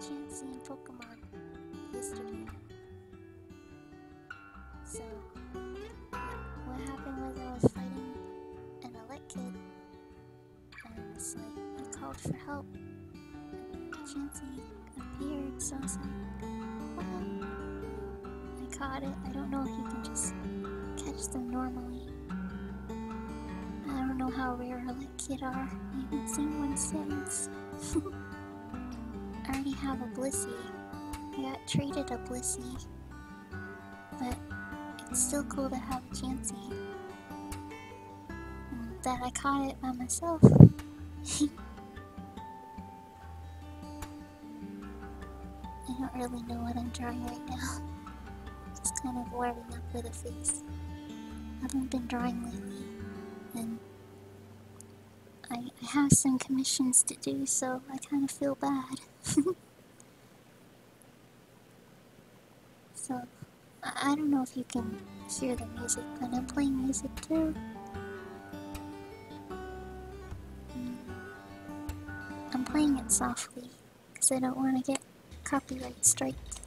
Chansey in Pokemon yesterday. So, what happened was I was fighting an elect kid, and it's like, I called for help, and Chansey appeared, so I was like, wow. I caught it. I don't know if you can just catch them normally. I don't know how rare elect kid are. I haven't seen one since. I already have a Blissey. I got traded a Blissey, but it's still cool to have a Chansey. And that I caught it by myself. I don't really know what I'm drawing right now. Just kind of warming up with a face. I haven't been drawing lately, and I have some commissions to do, so I kind of feel bad. So, I don't know if you can hear the music, but I'm playing music too. I'm playing it softly, because I don't want to get copyright striked.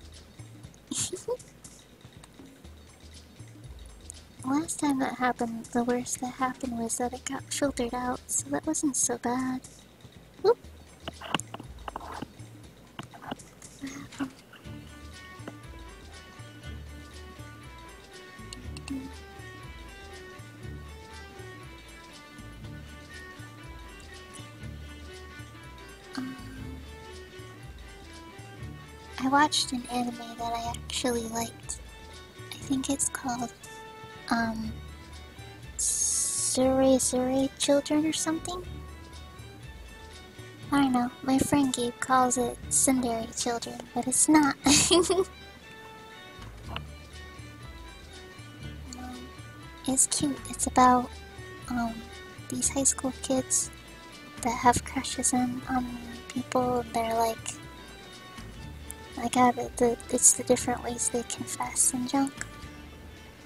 Last time that happened, the worst that happened was that it got filtered out, so that wasn't so bad. Whoop. What happened? I watched an anime that I actually liked. I think it's called, Zure Children or something? I don't know, my friend Gabe calls it Tsundere Children, but it's not. It's cute. It's about, these high school kids that have crushes on people, and they're like it's the different ways they confess and junk.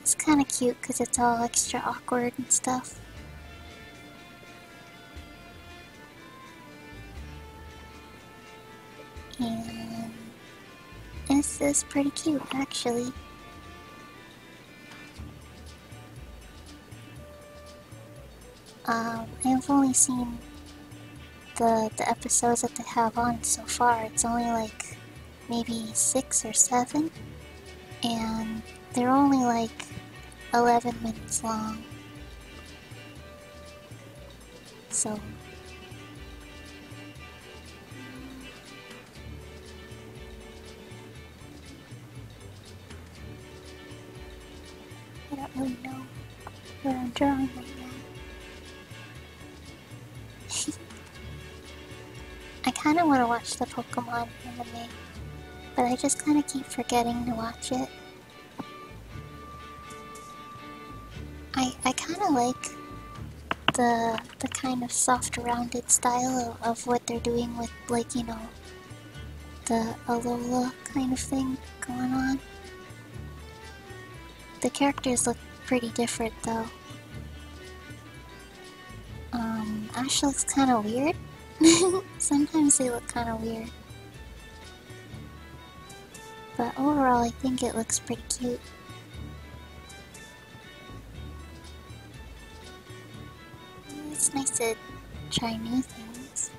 It's kind of cute because it's all extra awkward and stuff. And it's pretty cute, actually. I've only seen the episodes that they have on so far. It's only like maybe 6 or 7, and they're only like 11 minutes long. So I don't really know what I'm drawing right now. I kinda wanna watch the Pokemon anime, but I just kinda keep forgetting to watch it. I kinda like the kind of soft rounded style of what they're doing with, like, you know, the Alola kind of thing going on. The characters look pretty different though. Ash looks kinda weird. Sometimes they look kinda weird. But overall I think it looks pretty cute. It's nice to try new things.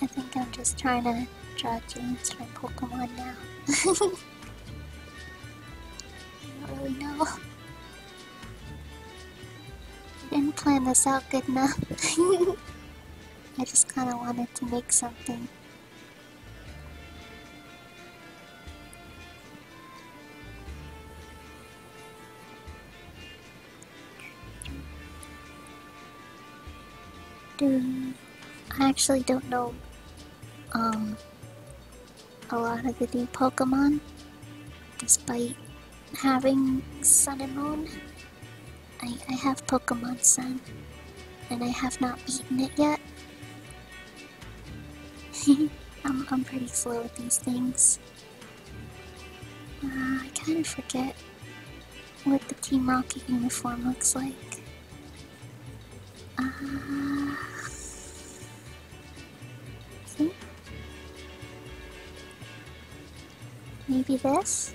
I think I'm just trying to draw James from Pokemon now. I don't really know. I didn't plan this out good enough. I just kinda wanted to make something. Dude, I actually don't know a lot of the new Pokemon, despite having Sun and Moon. I have Pokemon Sun, and I have not beaten it yet. I'm pretty slow with these things. I kind of forget what the Team Rocket uniform looks like. See? Maybe this?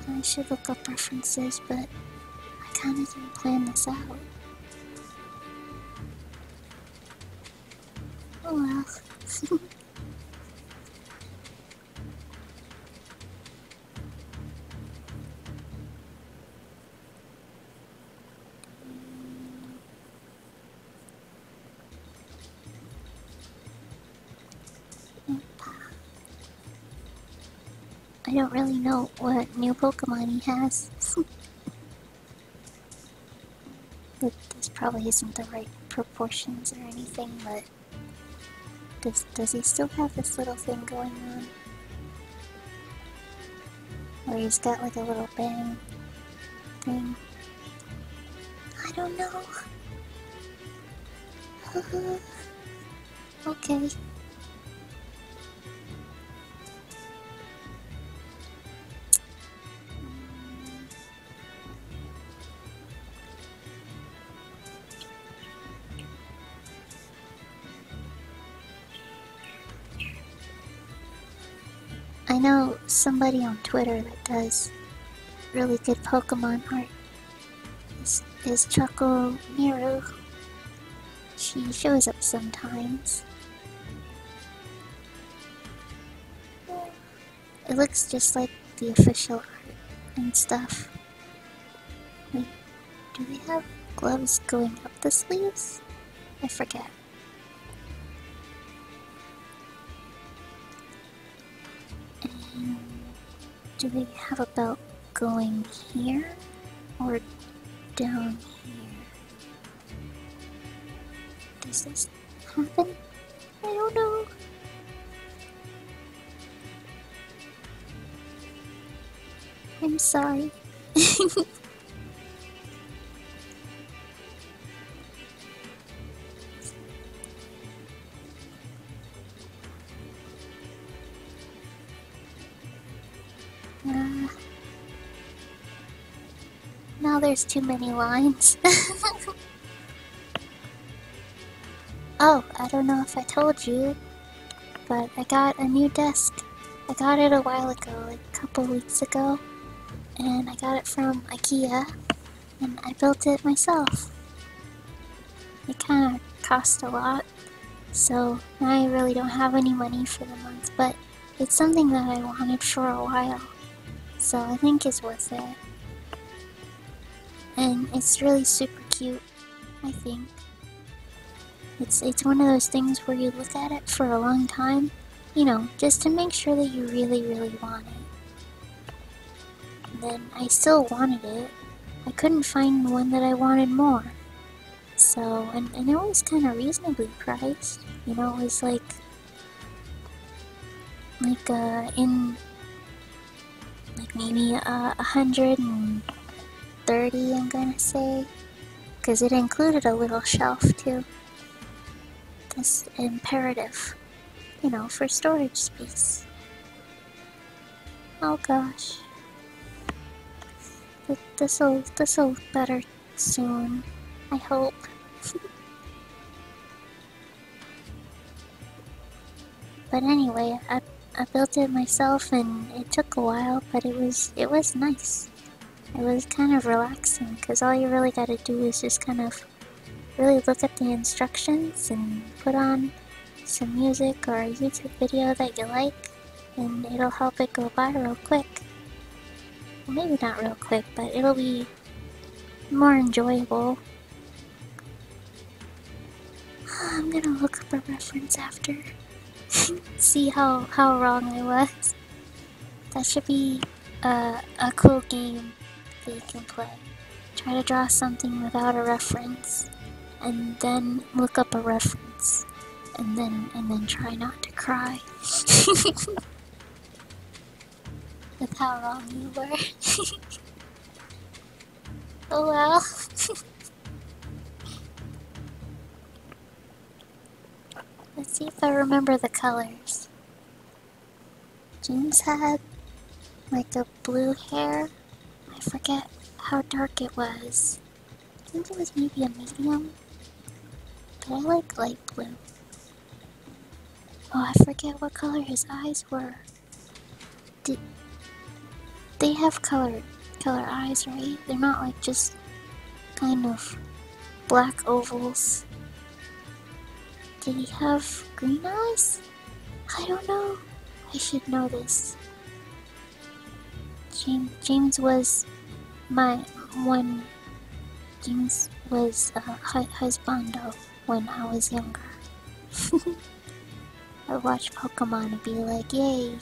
I should look up references, but I kinda didn't plan this out. Oh well. I don't really know what new Pokemon he has. This probably isn't the right proportions or anything, but does he still have this little thing going on? Where he's got like a little bang thing? I don't know. Okay. I know somebody on Twitter that does really good Pokemon art. Is Choco Miru. She shows up sometimes. It looks just like the official art and stuff. Wait, do they have gloves going up the sleeves? I forget. And do they have a belt going here or down here? Does this happen? I don't know. I'm sorry. Now there's too many lines. Oh, I don't know if I told you, but I got a new desk. I got it a while ago, like a couple weeks ago, and I got it from IKEA, and I built it myself. It kind of cost a lot, so I really don't have any money for the month, but it's something that I wanted for a while, so I think it's worth it. And it's really super cute, I think. It's one of those things where you look at it for a long time, you know, just to make sure that you really, really want it. And then I still wanted it. I couldn't find one that I wanted more. So, and it was kind of reasonably priced. You know, it was in like maybe 130, I'm gonna say, because it included a little shelf too. This imperative, you know, for storage space. Oh gosh, this'll look better soon, I hope. But anyway, I built it myself, and it took a while, but it was nice. It was kind of relaxing, because all you really gotta do is just kind of really look at the instructions and put on some music or a YouTube video that you like, and it'll help it go by real quick. Well, maybe not real quick, but it'll be more enjoyable. I'm gonna look up a reference after. See how wrong I was. That should be a cool game that you can play. Try to draw something without a reference, and then look up a reference, and then try not to cry. With how wrong you were. Oh well. Let's see if I remember the colors. James had like a blue hair. I forget how dark it was. I think it was maybe a medium, but I like light blue. Oh, I forget what color his eyes were. Did they have color eyes, right? They're not like just kind of black ovals. Did he have green eyes? I don't know. I should know this. James was my one. James was husbando when I was younger. I would watch Pokemon and be like, yay,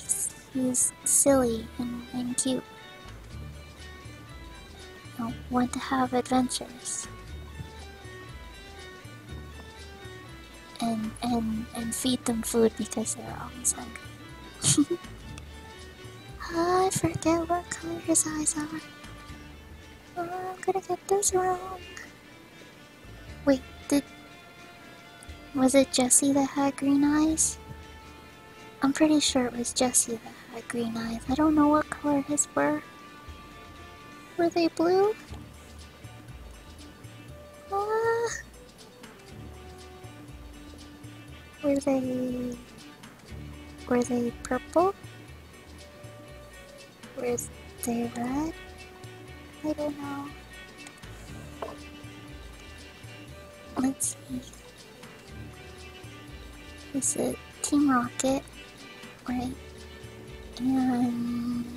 he's silly and cute. I want to have adventures. And feed them food because they're always hungry. I forget what color his eyes are. Oh, I'm gonna get this wrong. Wait, was it Jessie that had green eyes? I'm pretty sure it was Jessie that had green eyes. I don't know what color his were. Were they blue? Were they purple? Were they red? I don't know. Let's see. Is it Team Rocket? Right. And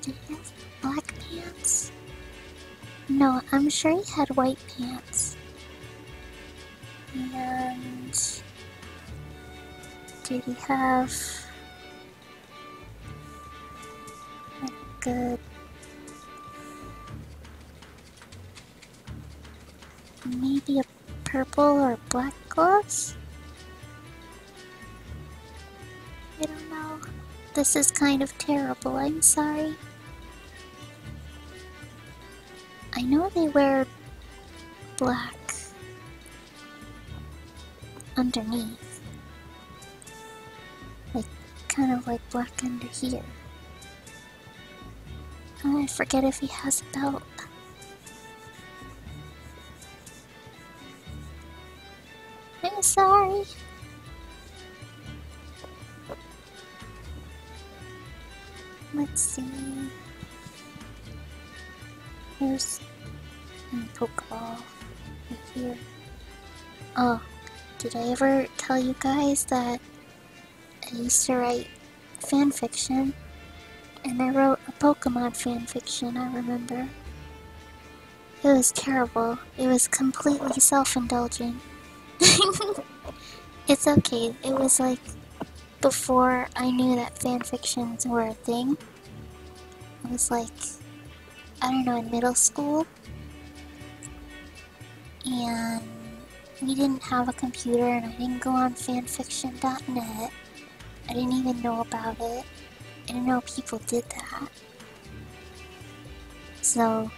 did he have black pants? No, I'm sure he had white pants. And did he have like a maybe a purple or black gloves? I don't know. This is kind of terrible, I'm sorry. I know they wear black underneath. Like, kind of like black under here. Oh, I forget if he has a belt. I'm sorry. Let's see. Here's a Pokeball right here. Oh, did I ever tell you guys that I used to write fanfiction? And I wrote a Pokemon fanfiction, I remember. It was terrible. It was completely self-indulgent. It's okay. It was like before I knew that fanfictions were a thing. It was like, I don't know, in middle school. And we didn't have a computer and I didn't go on fanfiction.net. I didn't even know about it. I didn't know people did that. So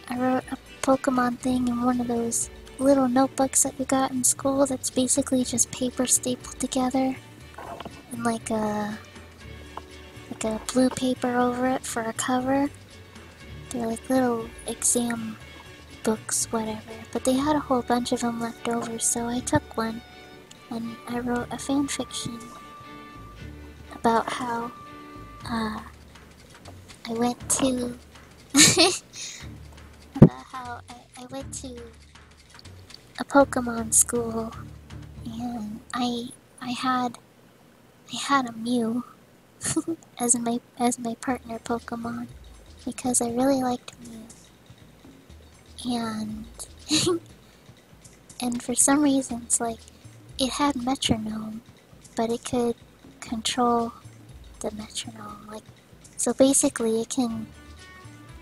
I wrote a Pokemon thing in one of those little notebooks that we got in school that's basically just paper stapled together and like a blue paper over it for a cover. They're like little exam books, whatever, but they had a whole bunch of them left over, so I took one and I wrote a fanfiction about how I went to about how I went to a Pokemon school and I had a Mew as my partner Pokemon because I really liked Mew. And and for some reasons, like, it had metronome, but it could control the metronome, like, so basically it can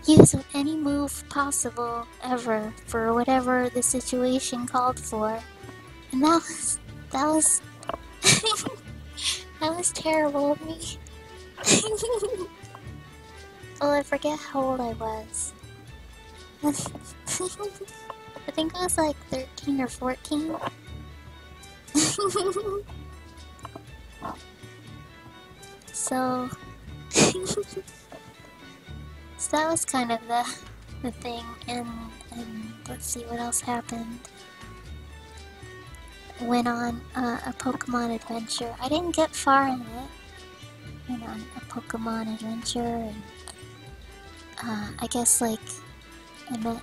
use any move possible ever for whatever the situation called for. And that was that was terrible of me. Well, I forget how old I was. I think I was like 13 or 14. So, So that was kind of the thing, and let's see what else happened. Went on a Pokemon adventure. I didn't get far in it. Went on a Pokemon adventure, and I guess like I met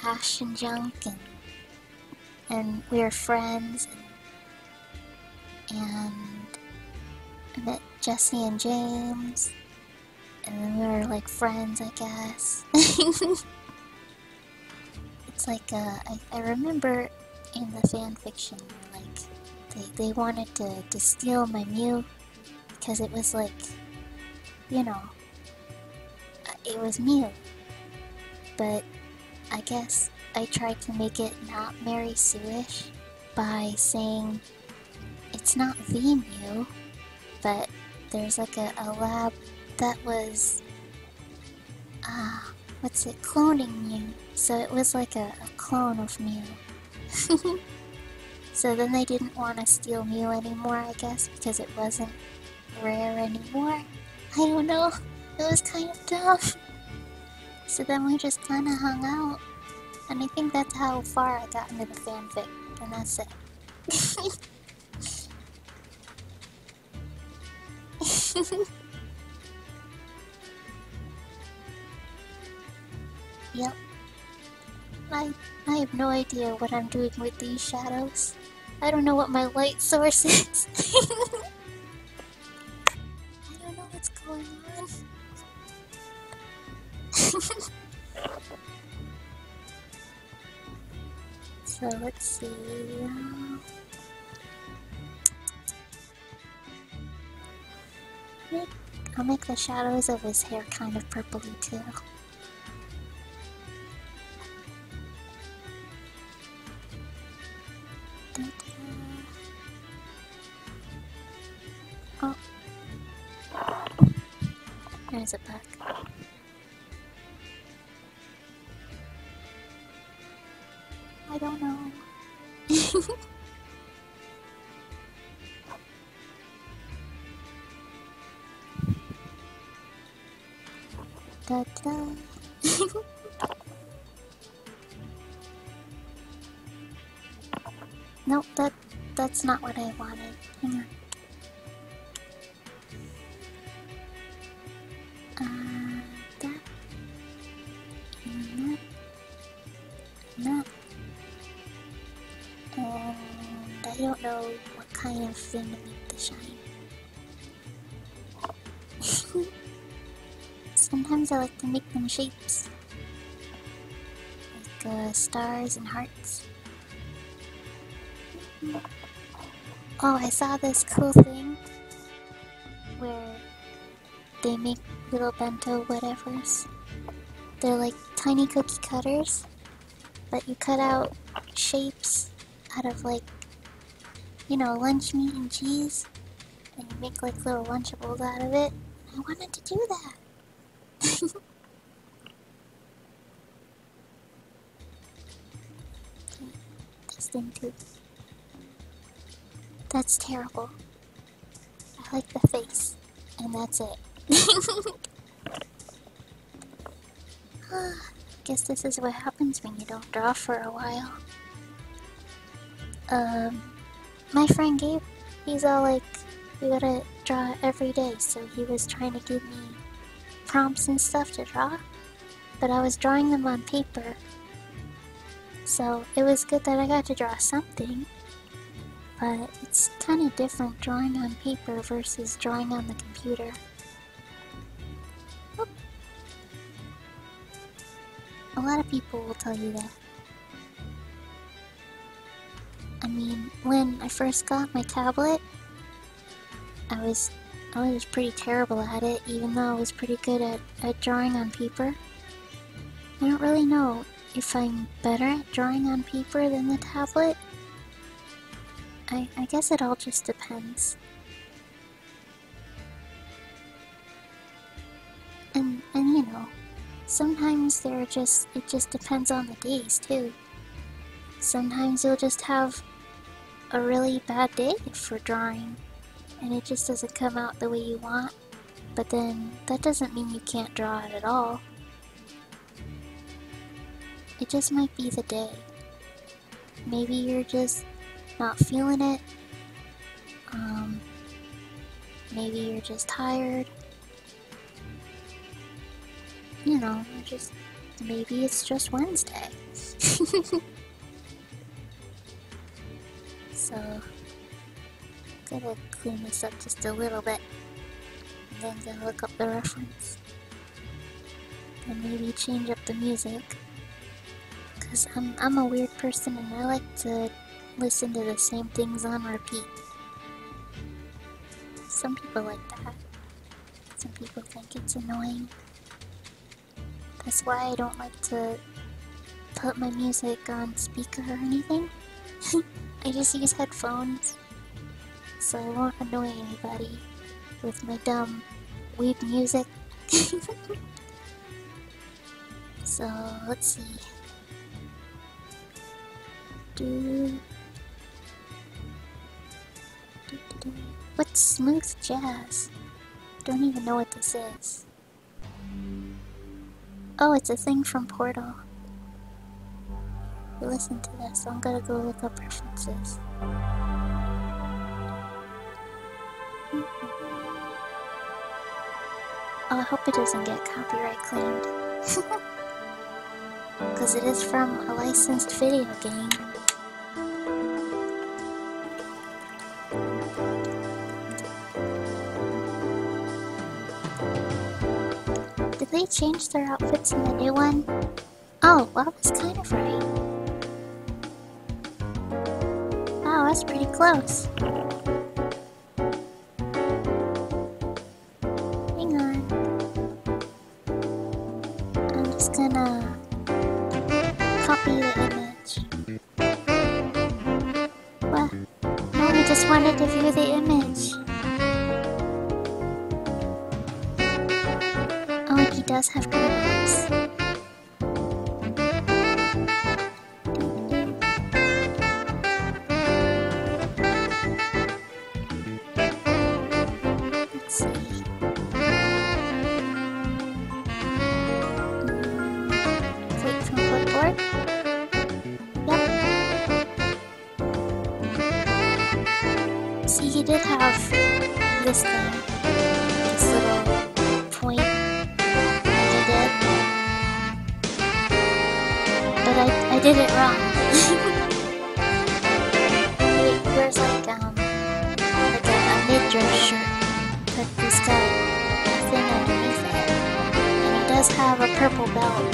Ash and Junk, and we were friends, and I met Jesse and James, and then we were like friends, I guess. It's like I remember in the fanfiction, like they wanted to steal my Mew because it was like, you know, it was Mew, but I guess I tried to make it not Mary Sue-ish by saying it's not the Mew, but there's like a lab that was, what's it, cloning Mew, so it was like a clone of Mew. So then they didn't want to steal Mew anymore, I guess, because it wasn't rare anymore. I don't know, it was kind of dumb. So then we just kind of hung out, and I think that's how far I got into the fanfic, and that's it. Yep. I have no idea what I'm doing with these shadows. I don't know what my light source is. I don't know what's going on. So let's see. I'll make the shadows of his hair kind of purpley too. Oh. There's a bug. I don't know. Da da. Nope, that's not what I wanted. Hang on. That. And that. And that. And I don't know what kind of thing to make the shine. Sometimes I like to make them shapes. Like stars and hearts. Oh, I saw this cool thing where they make little bento whatevers. They're like tiny cookie cutters, but you cut out shapes out of like, you know, lunch meat and cheese, and you make like little Lunchables out of it. I wanted to do that. This thing too. That's terrible. I like the face, and that's it. Guess this is what happens when you don't draw for a while. My friend Gabe, he's all like, you gotta draw every day, so he was trying to give me prompts and stuff to draw, but I was drawing them on paper, so it was good that I got to draw something, but it's kind of different drawing on paper versus drawing on the computer. Oop. A lot of people will tell you that. I mean, when I first got my tablet, I was pretty terrible at it, even though I was pretty good at drawing on paper. I don't really know if I'm better at drawing on paper than the tablet. I guess it all just depends. And you know, sometimes it just depends on the days too. Sometimes you'll just have a really bad day for drawing, and it just doesn't come out the way you want. But then, that doesn't mean you can't draw it at all. It just might be the day. Maybe you're just not feeling it. Maybe you're just tired. You know, maybe it's just Wednesday. So, gotta clean this up just a little bit. And then gonna look up the reference. And maybe change up the music. Cause I'm a weird person and I like to listen to the same things on repeat. Some people like that. Some people think it's annoying. That's why I don't like to put my music on speaker or anything. I just use headphones, so I won't annoy anybody with my dumb, weird music. So, let's see. What's smooth jazz? Don't even know what this is. Oh, it's a thing from Portal. Listen to this. I'm gonna go look up references. Oh, I hope it doesn't get copyright claimed. Because it is from a licensed video game. Did they change their outfits in the new one? Oh, well, I was kind of right. Wow, that's pretty close. Hang on. I'm just gonna copy the image. What? No, I just wanted to view the image. Oh, he does have good eyes. Let's see. Click from clipboard. Yep. See, he did have this thing. This little point. But I did it wrong. He wears like a mid-dress shirt, but he's got a thing underneath it. And he does have a purple belt.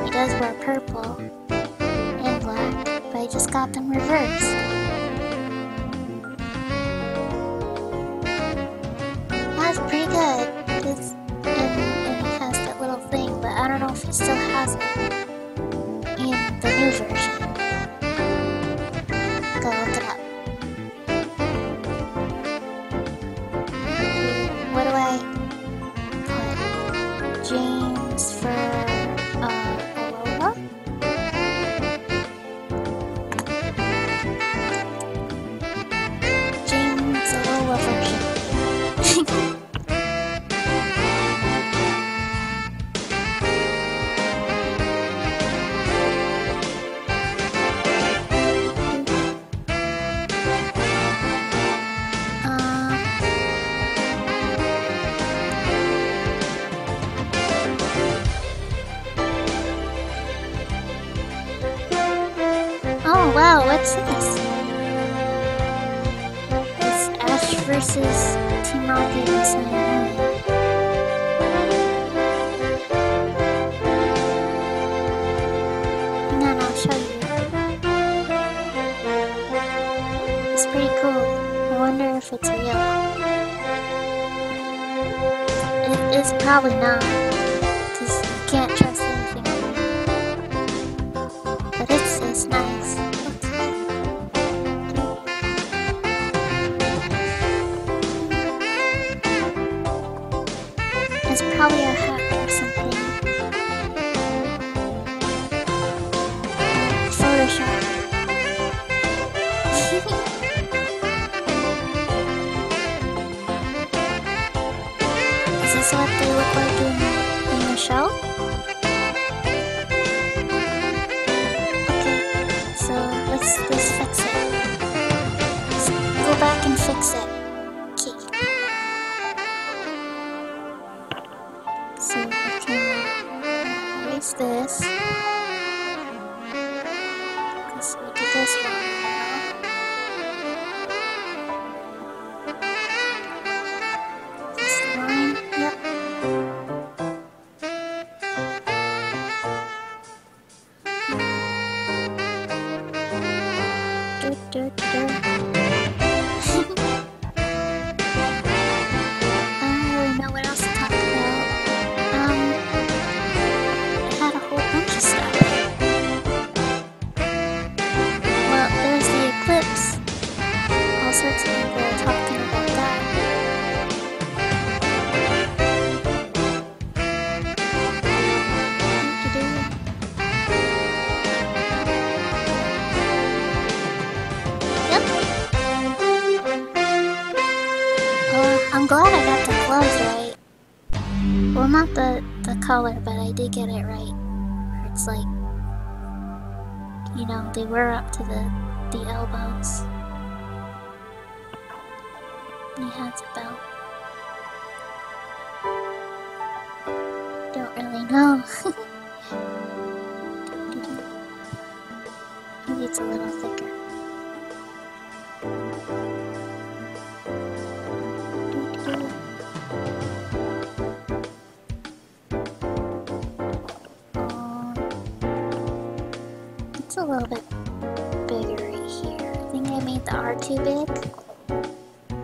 He does wear purple and black, but I just got them reversed. That's pretty good. And he has that little thing, but I don't know if he still has it in the new version. Gotta look it up. What do I put? James for Alola? James Alola version. Oh wow, what's this? It's Ash versus Team Rocket and Sun and Moon. Hang on, I'll show you. It's pretty cool. I wonder if it's real. It's probably not, because you can't trust anything. But it's nice. It's probably a hat or something. Photoshop. this one, This line? Yep. I don't really know what else to talk about. It had a whole bunch of stuff. Well, there's the eclipse. All sorts of people are talking about that. Yep. I'm glad I got the clothes right. Well, not the color, but I did get it right. It's like, you know, they were up to the elbows. He has a belt. Don't really know. Maybe it's a little thicker. It's a little bit bigger right here. I think I made the R too big.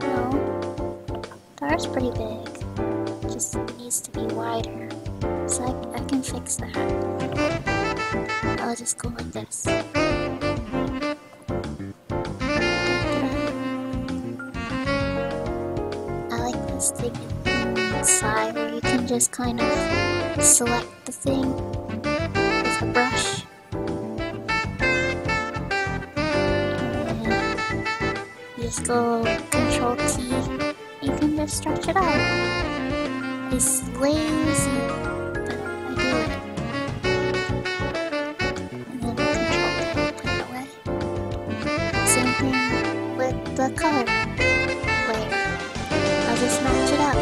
No. The R's pretty big. It just needs to be wider. So I can fix that. I'll just go like this. I like this thing inside where you can just kind of select the thing with a brush. And you just go Control T. You can just stretch it out. It's lazy, but I do it. And then Control T, put it away. Same thing with the color layer. I'll just match it up.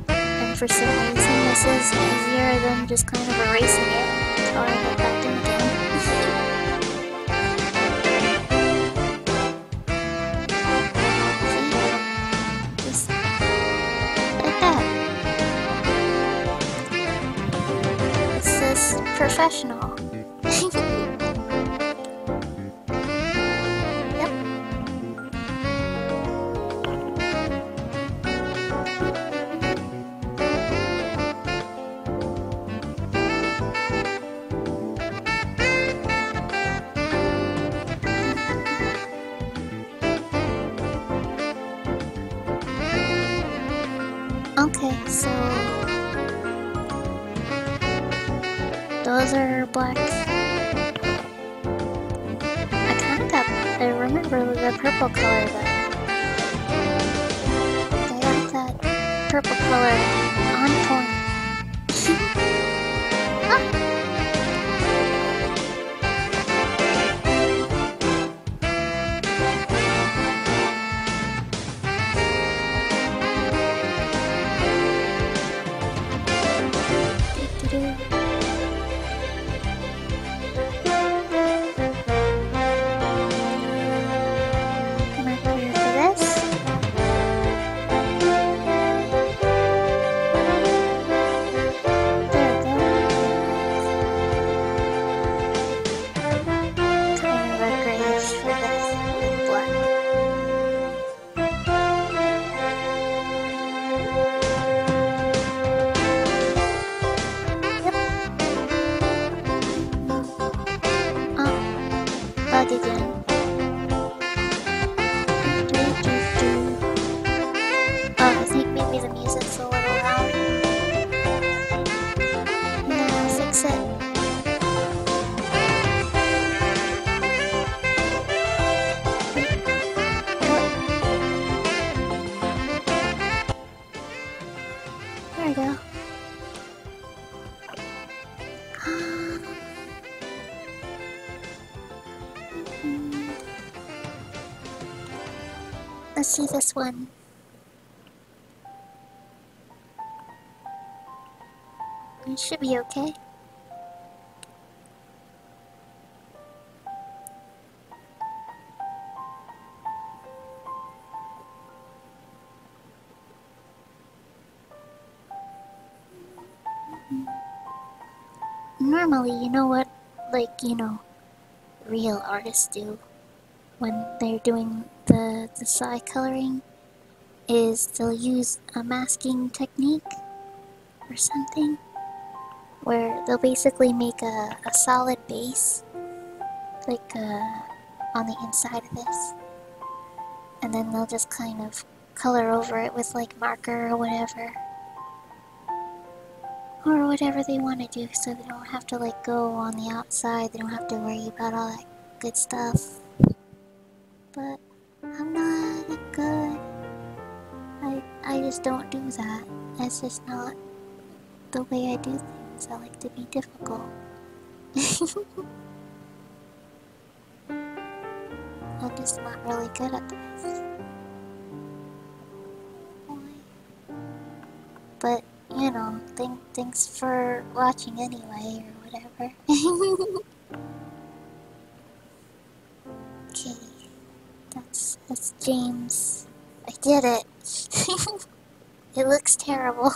And for some reason this is easier than just kind of erasing it and coloring it back in again. Just like that. It says professional. Yep. Okay, so those are black. I remember the purple color though. I got that purple color on point. Ah. Marker for this. There we go. Kind of a grayish for this with black. Yep. Oh, bug again. I think maybe the music's a little loud. And then I'll fix it. There we go. Let's see this one. It should be okay. normally, you know what, like, real artists do when they're doing the side coloring is they'll use a masking technique or something where they'll basically make a solid base, like on the inside of this, and then they'll just kind of color over it with like marker or whatever they want to do, so they don't have to like go on the outside, they don't have to worry about all that good stuff. But I'm not good. I just don't do that. That's just not the way I do things. I like to be difficult. I'm just not really good at this. But, thanks for watching anyway, or whatever. Okay, that's James. I did it. It looks terrible.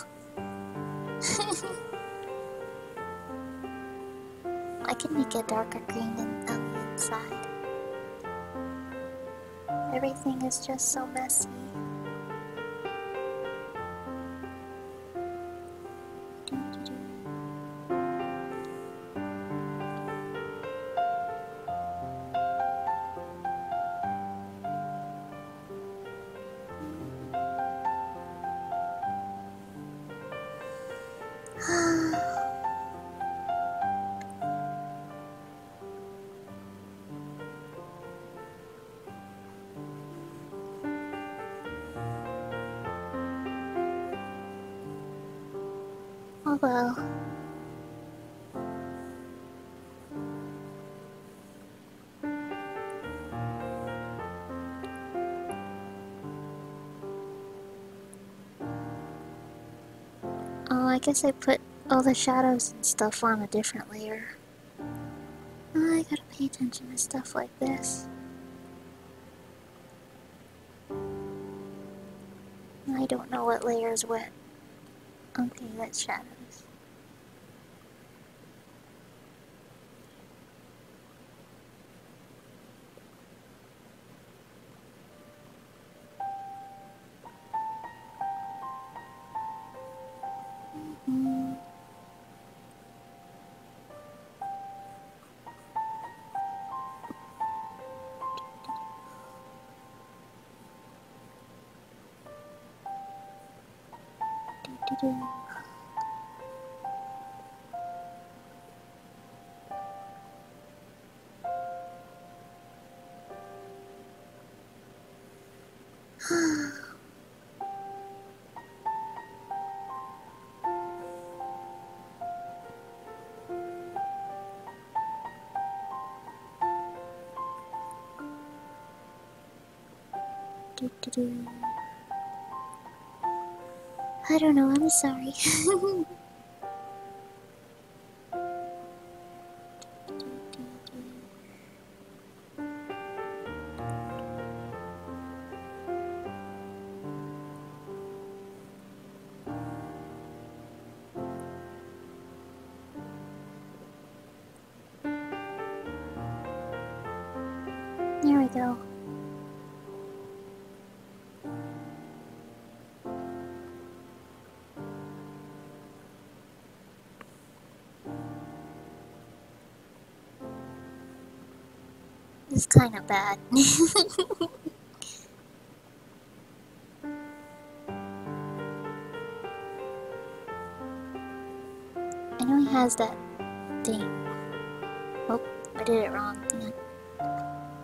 I can make a darker green on the inside. Everything is just so messy. Oh well. Oh, I guess I put all the shadows and stuff on a different layer. Oh, I gotta pay attention to stuff like this. I don't know what layer is what. Okay, that's shadows. I don't know, I'm sorry. There we go. This is kind of bad. I know he has that thing. Oh, I did it wrong. Hang on.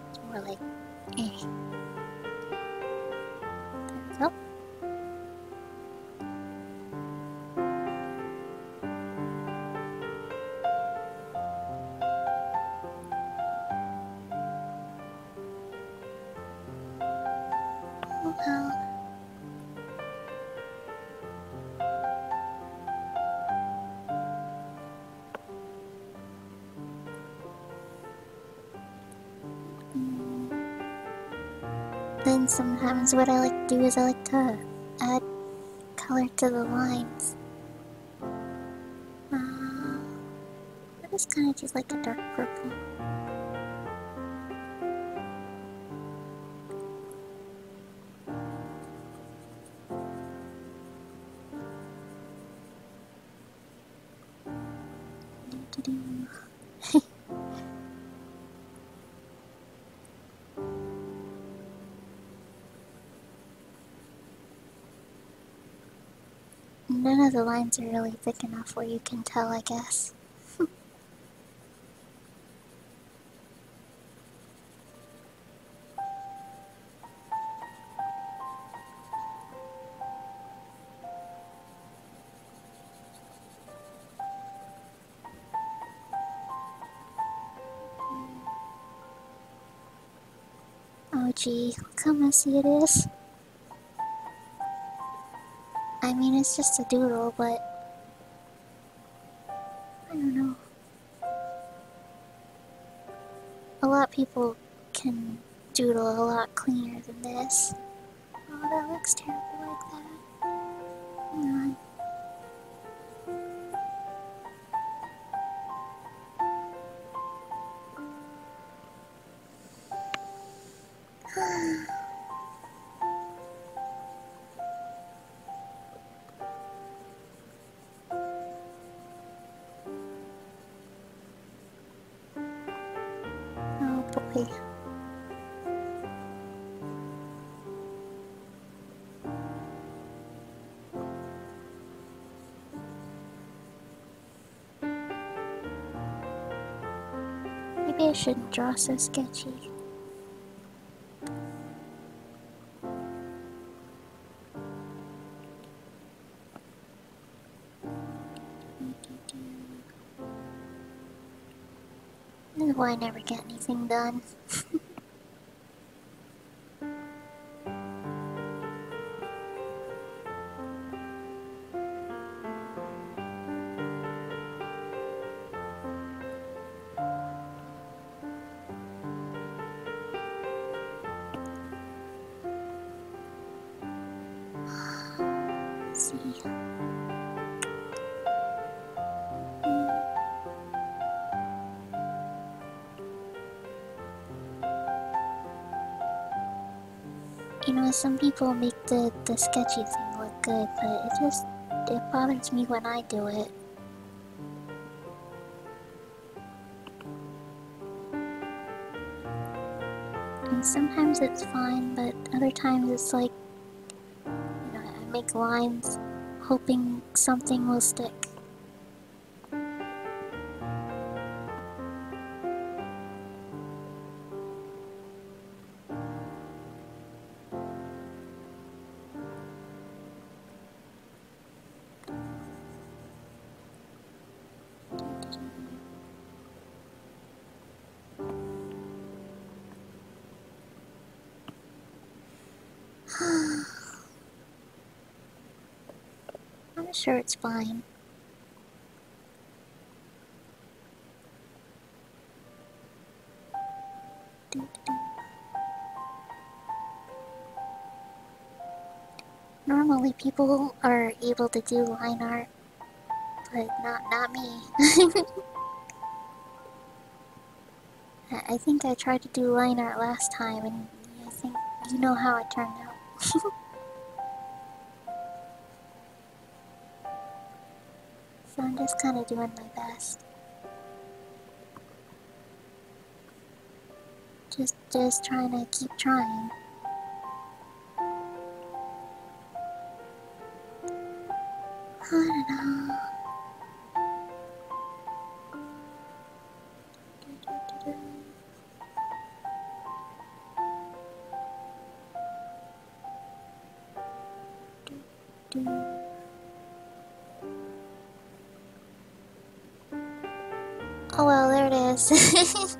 It's more like, eh. There we go. Oh well. Then sometimes what I like to do is I like to add color to the lines. kind of just like a dark purple. None of the lines are really thick enough where you can tell, I guess. Oh gee, look how messy it is. I mean, it's just a doodle, but I don't know. A lot of people can doodle a lot cleaner than this. Oh, that looks terrible like that. Hang on. Oh boy. Maybe I shouldn't draw so sketchy. This is why I never get anything done. Let's see. You know, some people make the sketchy thing look good, but it bothers me when I do it. And sometimes it's fine, but other times it's like, you know, I make lines hoping something will stick. I'm sure it's fine. Normally people are able to do line art, but not me. I think I tried to do line art last time, and I think you know how it turned out. So I'm just kind of doing my best. Just trying to keep trying. I don't know. Oh well, there it is.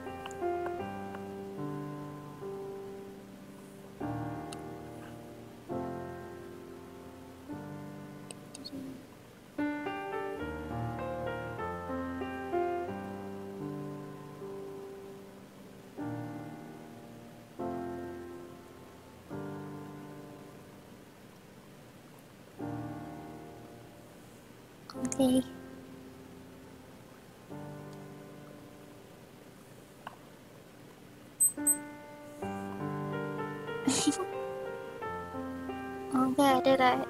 Okay. did I?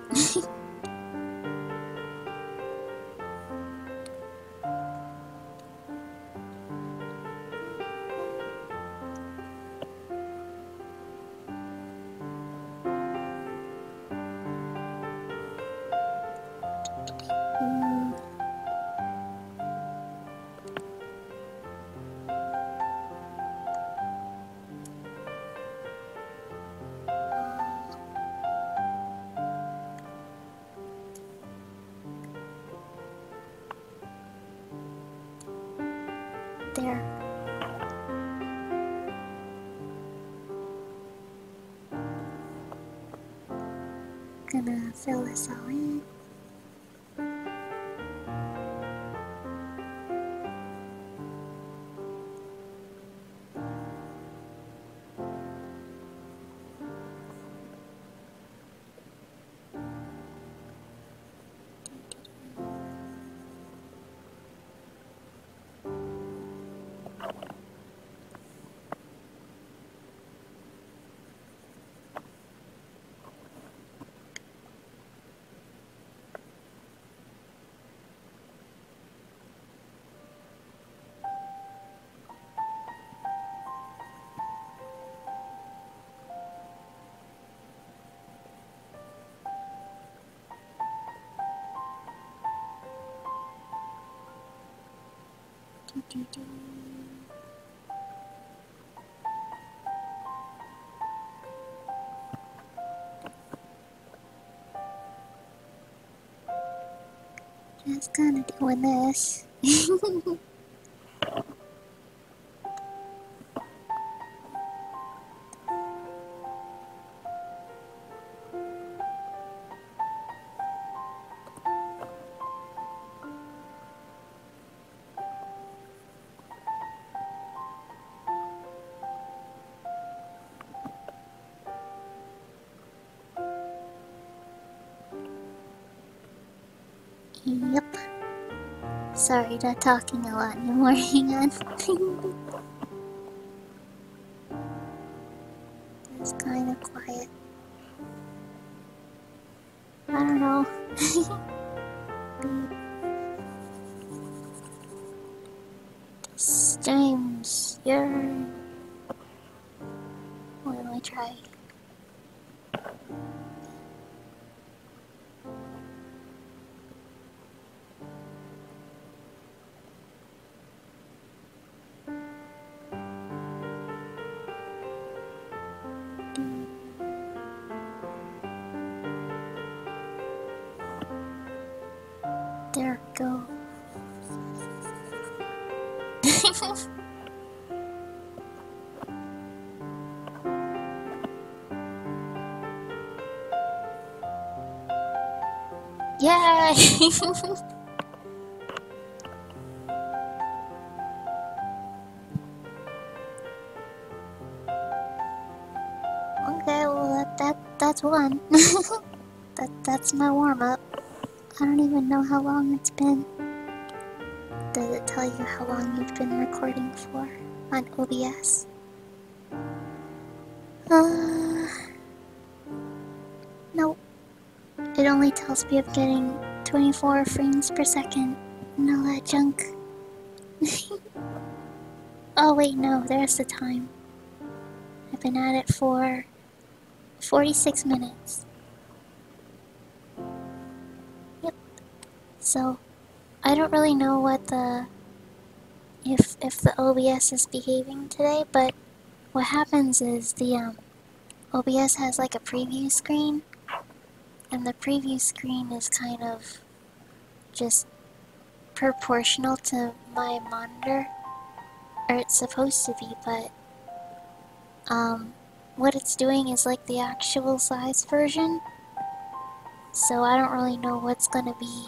There. Gonna fill this all in. Just kinda doing this. Yep. Sorry, not talking a lot anymore. Hang on. It's kind of quiet. I don't know. This James, what am I trying? There we go. Yay! Okay, well that's one. That's my warm up. I don't even know how long it's been. Does it tell you how long you've been recording for on OBS? Nope. It only tells me I'm getting 24 frames per second and all that junk. Oh wait, no, there's the time. I've been at it for 46 minutes. Yep. So, I don't really know what if the OBS is behaving today, but what happens is the OBS has like a preview screen, and the preview screen is kind of just proportional to my monitor, or it's supposed to be, but what it's doing is like the actual size version, so I don't really know what's gonna be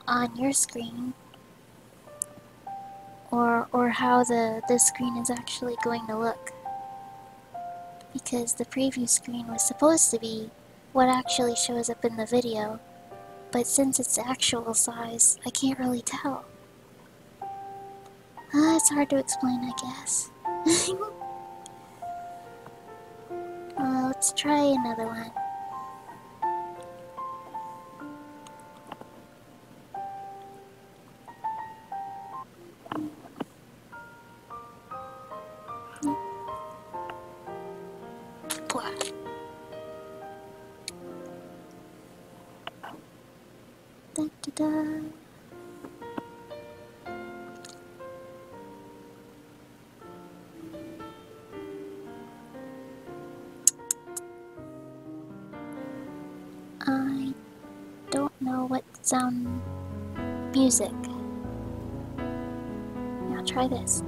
on your screen, or how the screen is actually going to look, because the preview screen was supposed to be what actually shows up in the video, but since it's actual size, I can't really tell. It's hard to explain, I guess. Well, let's try another one. da. I don't know what sound music. Now try this.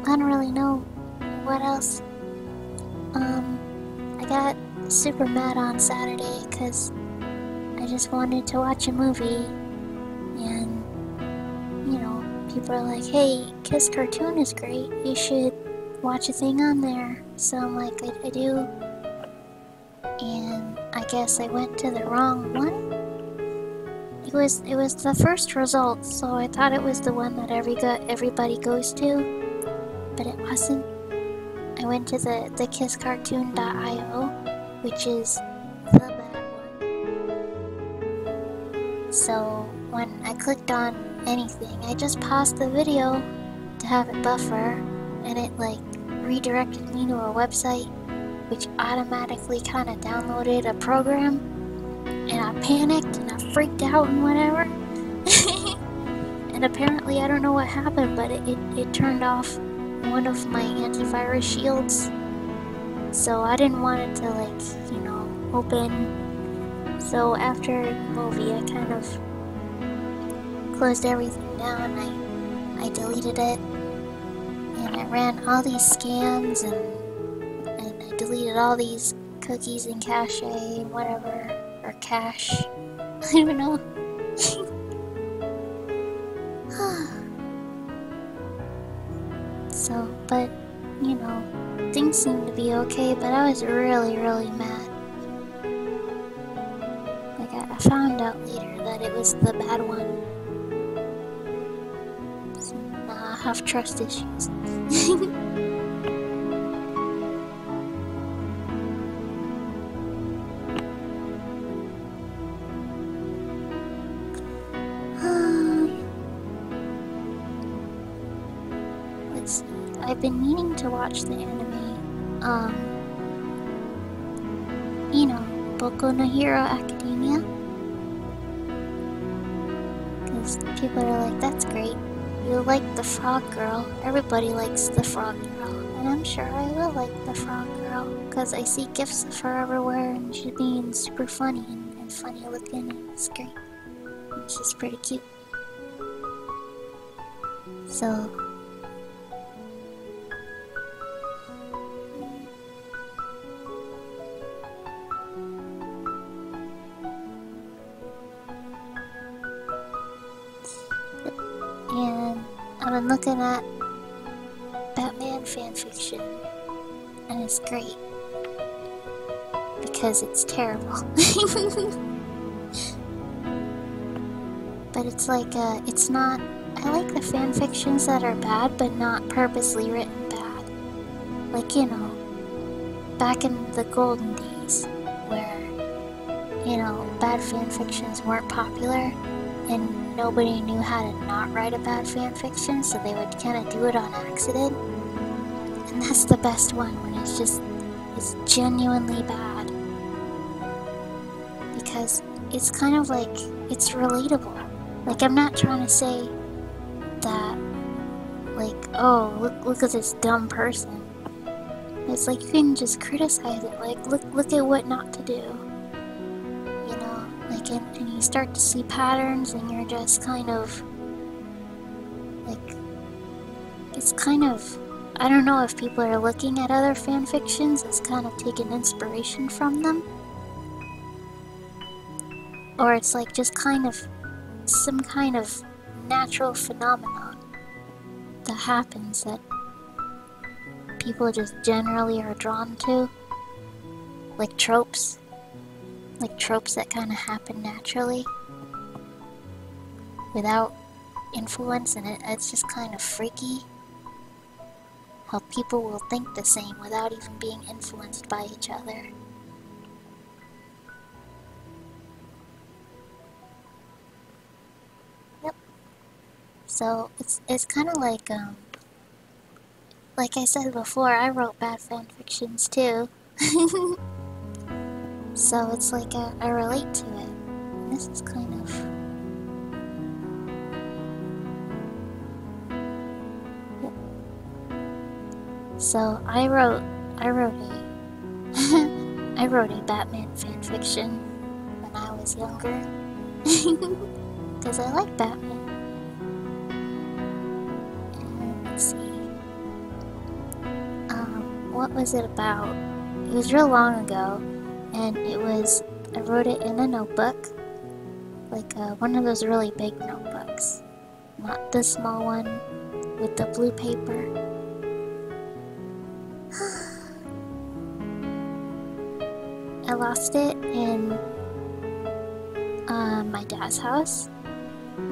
I don't really know what else. I got super mad on Saturday because I just wanted to watch a movie, and you know, people are like, hey, Kiss Cartoon is great, you should watch a thing on there. So I'm like, I do, and I guess I went to the wrong one. It was the first result, so I thought it was the one that everybody goes to, but it wasn't. I went to the kisscartoon.io, which is the bad one. So when I clicked on anything, I just paused the video to have it buffer, and it like redirected me to a website which automatically kind of downloaded a program, and I panicked and I freaked out and whatever. And apparently I don't know what happened, but it turned off one of my antivirus shields, so I didn't want it to, like, you know, open. So after the movie, I kind of closed everything down. I deleted it, and I ran all these scans, and I deleted all these cookies and cache and whatever, or cache. I don't know. So, but, you know, things seemed to be okay, but I was really, really mad. Like, I found out later that it was the bad one. So now I have trust issues. Let's see. I've been meaning to watch the anime, you know, Boku no Hero Academia. Because people are like, that's great. You like the frog girl. Everybody likes the frog girl. And I'm sure I will like the frog girl. Because I see gifs of her everywhere, and she's being super funny and funny looking, and it's great. And she's pretty cute. So... and I've been looking at Batman fanfiction, and it's great because it's terrible. But it's like, it's not. I like the fanfictions that are bad, but not purposely written bad. Like, you know, back in the golden days, where, you know, bad fanfictions weren't popular, and nobody knew how to not write a bad fanfiction, so they would kind of do it on accident. And that's the best one, when it's genuinely bad. Because it's kind of like, it's relatable. Like, I'm not trying to say that, like, oh, look at this dumb person. It's like, you can just criticize it, like, look at what not to do. You know, like, and you start to see patterns, and you're just kind of, like, it's kind of, I don't know if people are looking at other fanfictions as kind of taking inspiration from them, or it's like just kind of some kind of natural phenomenon that happens that people just generally are drawn to, like tropes that kind of happen naturally without influence, and it's just kind of freaky how people will think the same without even being influenced by each other. So it's kind of like I said before, I wrote bad fanfictions too. So it's like I relate to it. This is kind of... So I wrote a I wrote a Batman fanfiction when I was younger. Because I like Batman. And let's see. What was it about? It was real long ago, and I wrote it in a notebook, like one of those really big notebooks, not the small one with the blue paper. I lost it in my dad's house.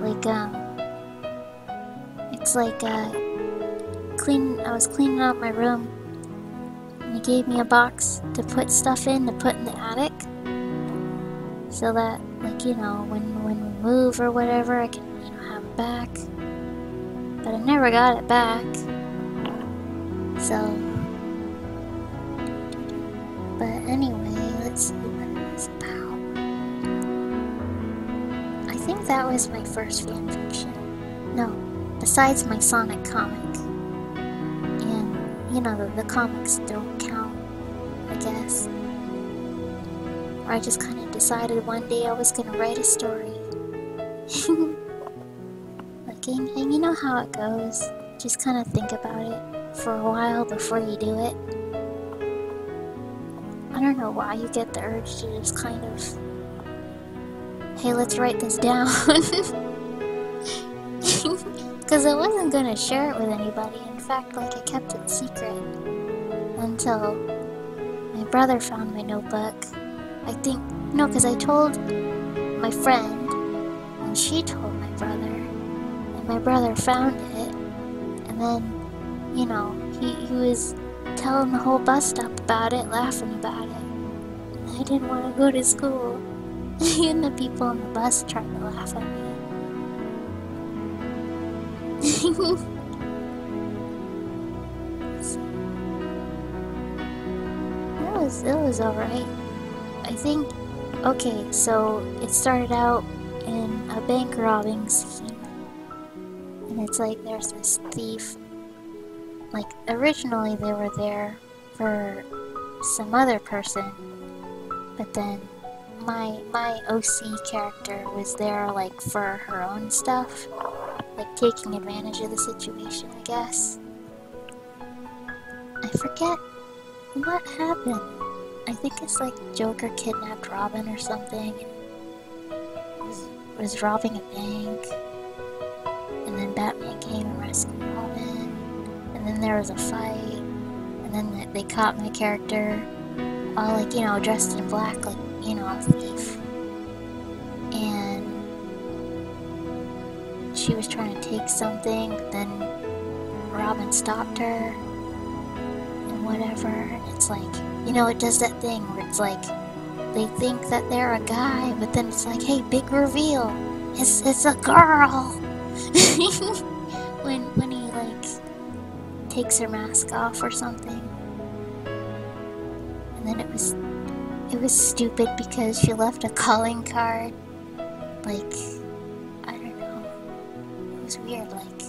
Like it's like I was cleaning out my room. He gave me a box to put stuff in, to put in the attic, so that, like, you know, when we move or whatever, I can, you know, have it back. But I never got it back. So, but anyway, let's see what it was about. I think that was my first fanfiction. No, besides my Sonic comic. You know, the comics don't count, I guess. Or I just kind of decided one day I was gonna write a story. Like, and you know how it goes. Just kind of think about it for a while before you do it. I don't know why you get the urge to just kind of, hey, let's write this down. Because I wasn't gonna share it with anybody. In fact, like, I kept it secret until my brother found my notebook. I think, no, because I told my friend, and she told my brother, and my brother found it, and then, you know, he was telling the whole bus stop about it, laughing about it. And I didn't want to go to school, and the people on the bus tried to laugh at me. It was alright. I think, okay, so it started out in a bank robbing scheme. And it's like there's this thief. Like, originally they were there for some other person, but then my OC character was there, like, for her own stuff. Like, taking advantage of the situation, I guess. I forget what happened. I think it's like Joker kidnapped Robin or something, and was robbing a bank, and then Batman came and rescued Robin, and then there was a fight, and then they caught my character, all, like, you know, dressed in black, like, you know, a thief, and she was trying to take something, but then Robin stopped her, and whatever, and it's like, you know, it does that thing where it's like, they think that they're a guy, but then it's like, hey, big reveal, it's a girl! when he, like, takes her mask off or something. And then it was stupid because she left a calling card. Like, I don't know. It was weird, like,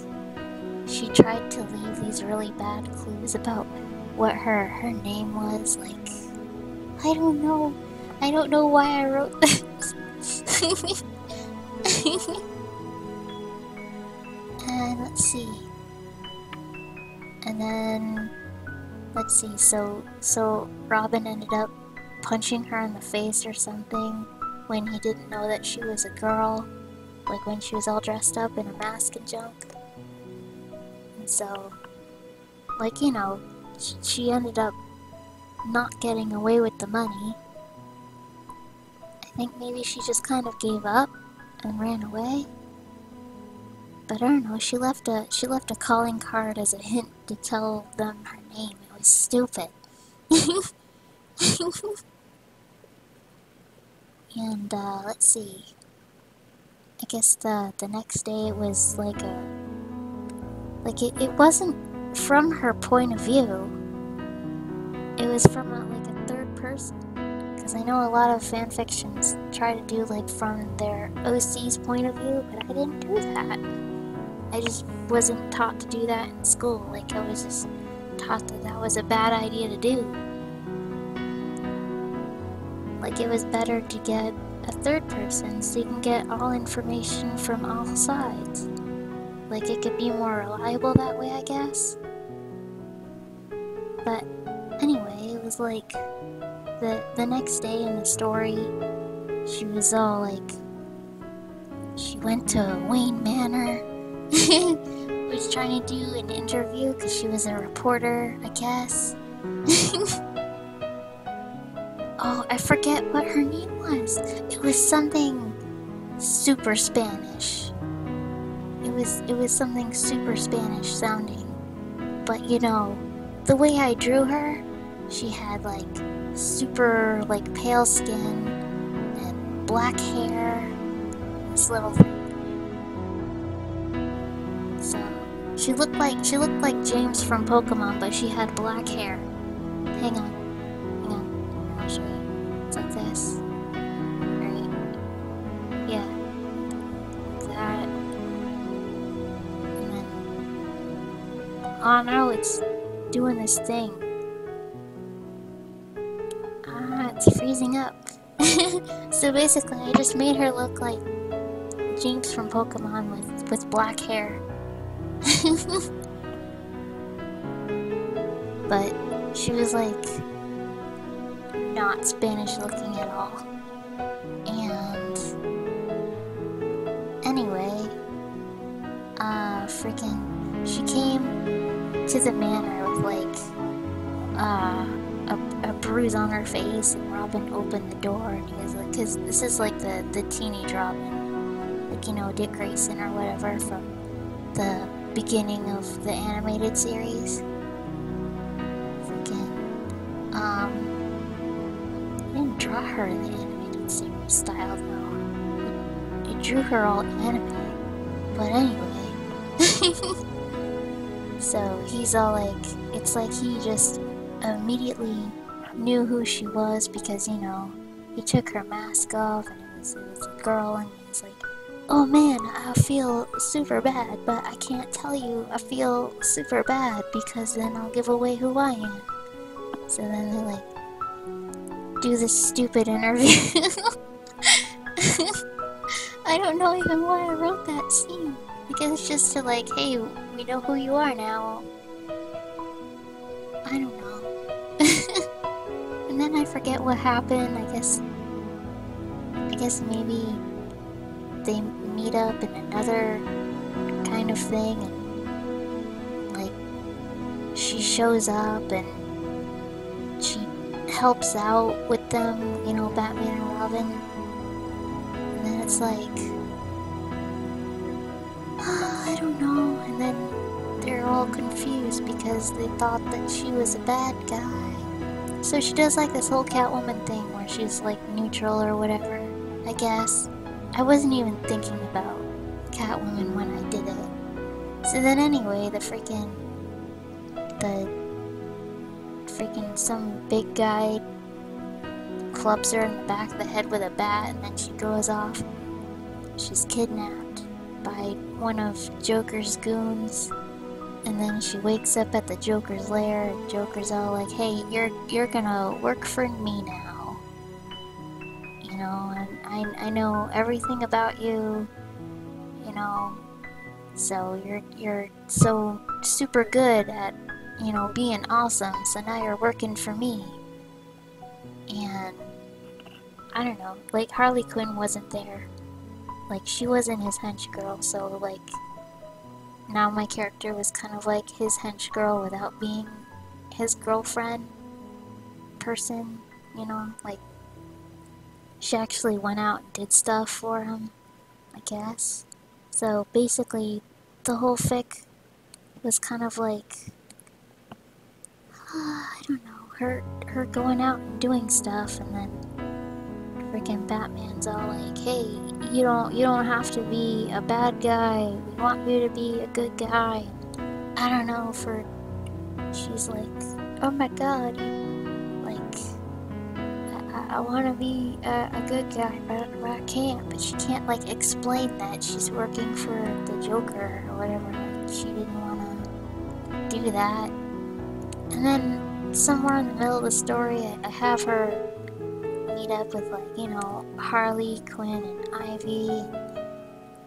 she tried to leave these really bad clues about what her name was. Like, I don't know why I wrote this. And let's see. And then, let's see, so Robin ended up punching her in the face or something when he didn't know that she was a girl, like when she was all dressed up in a mask and junk. And so, like, you know, she ended up not getting away with the money. I think maybe she just kind of gave up and ran away. But I don't know, she left a calling card as a hint to tell them her name. It was stupid. And let's see. I guess the next day it was like Like, it wasn't from her point of view. It was from like a third person. Because I know a lot of fanfictions try to do like from their OC's point of view, but I didn't do that. I just wasn't taught to do that in school. Like, I was just taught that that was a bad idea to do. Like, it was better to get a third person so you can get all information from all sides. Like, it could be more reliable that way, I guess. But anyway, it was like the next day in the story, she was all like, she went to Wayne Manor, was trying to do an interview because she was a reporter, I guess. Oh, I forget what her name was. It was something super Spanish. It was something super Spanish sounding. But you know, the way I drew her, she had like super like pale skin and black hair. This little thing. So she looked like James from Pokemon, but she had black hair. Hang on. I'll show you. It's like this. Right? Yeah. Like that. And then... oh no, it's doing this thing. Ah, it's freezing up. So basically, I just made her look like James from Pokemon with black hair. But she was like not Spanish looking at all. And anyway, she came to the manor with like a bruise on her face, and Robin opened the door and he was like, cause this is like the teenage Robin, like, you know, Dick Grayson or whatever from the beginning of the animated series. I didn't draw her in the animated series style though. It drew her all anime. But anyway. So he's all like, it's like he just immediately knew who she was because, you know, he took her mask off and it was a girl, and he's like, oh man, I feel super bad, but I can't tell you I feel super bad because then I'll give away who I am. So then they like do this stupid interview. I don't know even why I wrote that scene. Because it's just to like, hey, we know who you are now. I don't know. And then I forget what happened. I guess maybe they meet up in another kind of thing, and like she shows up and she helps out with them, you know, Batman and Robin. And then it's like, I don't know, and then they're all confused because they thought that she was a bad guy. So she does like this whole Catwoman thing where she's like neutral or whatever, I guess. I wasn't even thinking about Catwoman when I did it. So then anyway, some big guy clubs her in the back of the head with a bat, and then she goes off. She's kidnapped by one of Joker's goons, and then she wakes up at the Joker's lair, and Joker's all like, hey, you're gonna work for me now. You know, and I know everything about you, you know, so you're so super good at, you know, being awesome, so now you're working for me. And I don't know, like Harley Quinn wasn't there. Like, she wasn't his hench girl, so like now my character was kind of like his hench girl without being his girlfriend person, you know, like she actually went out and did stuff for him, I guess. So basically the whole fic was kind of like, I don't know, her going out and doing stuff, and then freaking Batman's all like, hey, you don't have to be a bad guy, we want you to be a good guy. I don't know, she's like, oh my god, like, I want to be a good guy, but I can't. But she can't, like, explain that she's working for the Joker or whatever. Like, she didn't want to do that. And then somewhere in the middle of the story, I have her meet up with, like, you know, Harley Quinn and Ivy,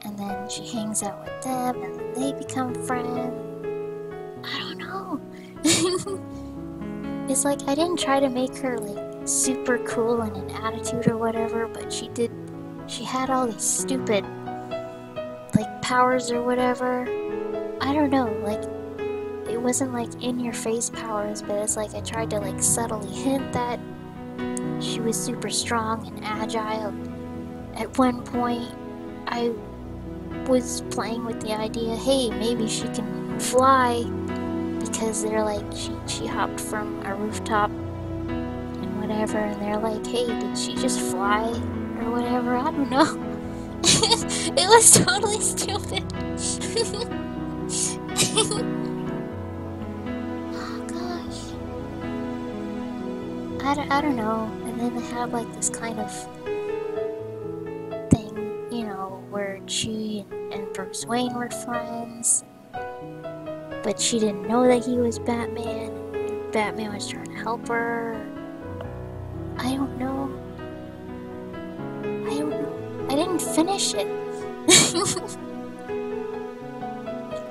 and then she hangs out with them, and then they become friends. I don't know. It's like, I didn't try to make her, like, super cool and an attitude or whatever, but she had all these stupid, like, powers or whatever. I don't know, like, it wasn't, like, in-your-face powers, but it's like I tried to, like, subtly hint that she was super strong and agile. At one point, I was playing with the idea, hey, maybe she can fly, because they're like, she hopped from a rooftop and whatever, and they're like, hey, did she just fly or whatever? I don't know. It was totally stupid. Oh gosh. I don't know. And then they have like this kind of thing, you know, where she and Bruce Wayne were friends, but she didn't know that he was Batman, and Batman was trying to help her. I don't know. I didn't finish it.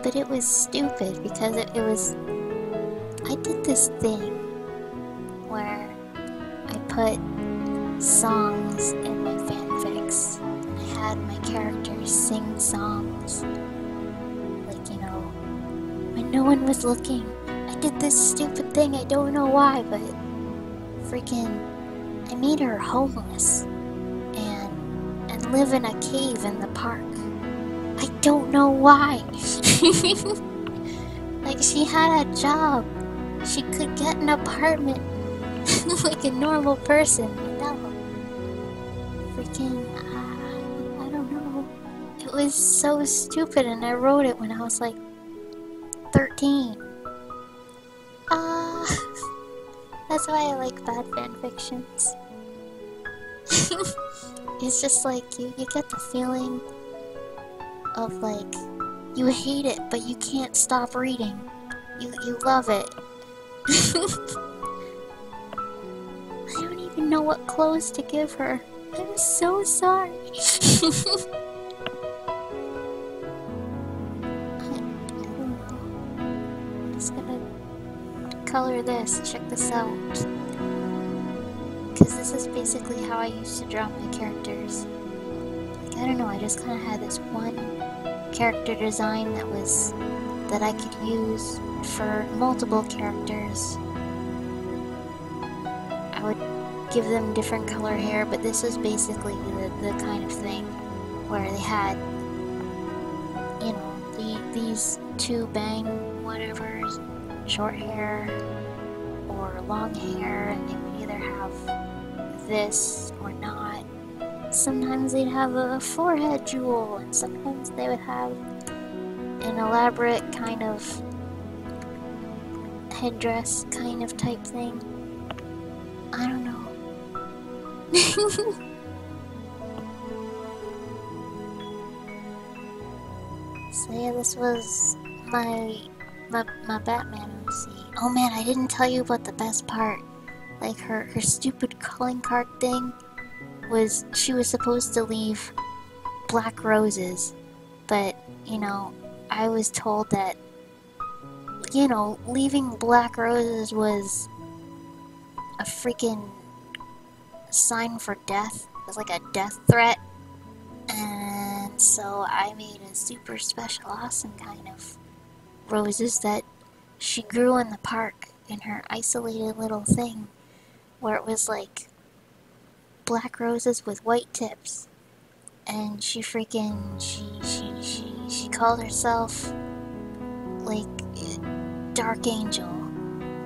But it was stupid because it was... I did this thing where I put songs in my fanfics, and I had my characters sing songs. Like, you know, when no one was looking. I did this stupid thing, I don't know why, but freaking... I made her homeless and live in a cave in the park. I don't know why. Like, she had a job. She could get an apartment like a normal person. No. Freaking, I don't know. It was so stupid, and I wrote it when I was like 13. That's why I like bad fanfictions. It's just like, you get the feeling of like, you hate it, but you can't stop reading. You love it. I don't even know what clothes to give her. I'm so sorry. I don't know. I'm just gonna color this. Check this out. Because this is basically how I used to draw my characters. Like, I don't know, I just kind of had this one character design that I could use for multiple characters. I would give them different color hair, but this is basically the kind of thing where they had, you know, these two bang whatevers, short hair or long hair, and they would either have this or not. Sometimes they'd have a forehead jewel, and sometimes they would have an elaborate kind of headdress kind of type thing. I don't know. So yeah, this was my Batman OC. Oh man, I didn't tell you about the best part. Like, her stupid calling card thing was, she was supposed to leave black roses, but, you know, I was told that, you know, leaving black roses was a freaking sign for death. It was like a death threat. And so I made a super special, awesome kind of roses that she grew in the park in her isolated little thing, where it was like black roses with white tips. And she freaking, she called herself like Dark Angel,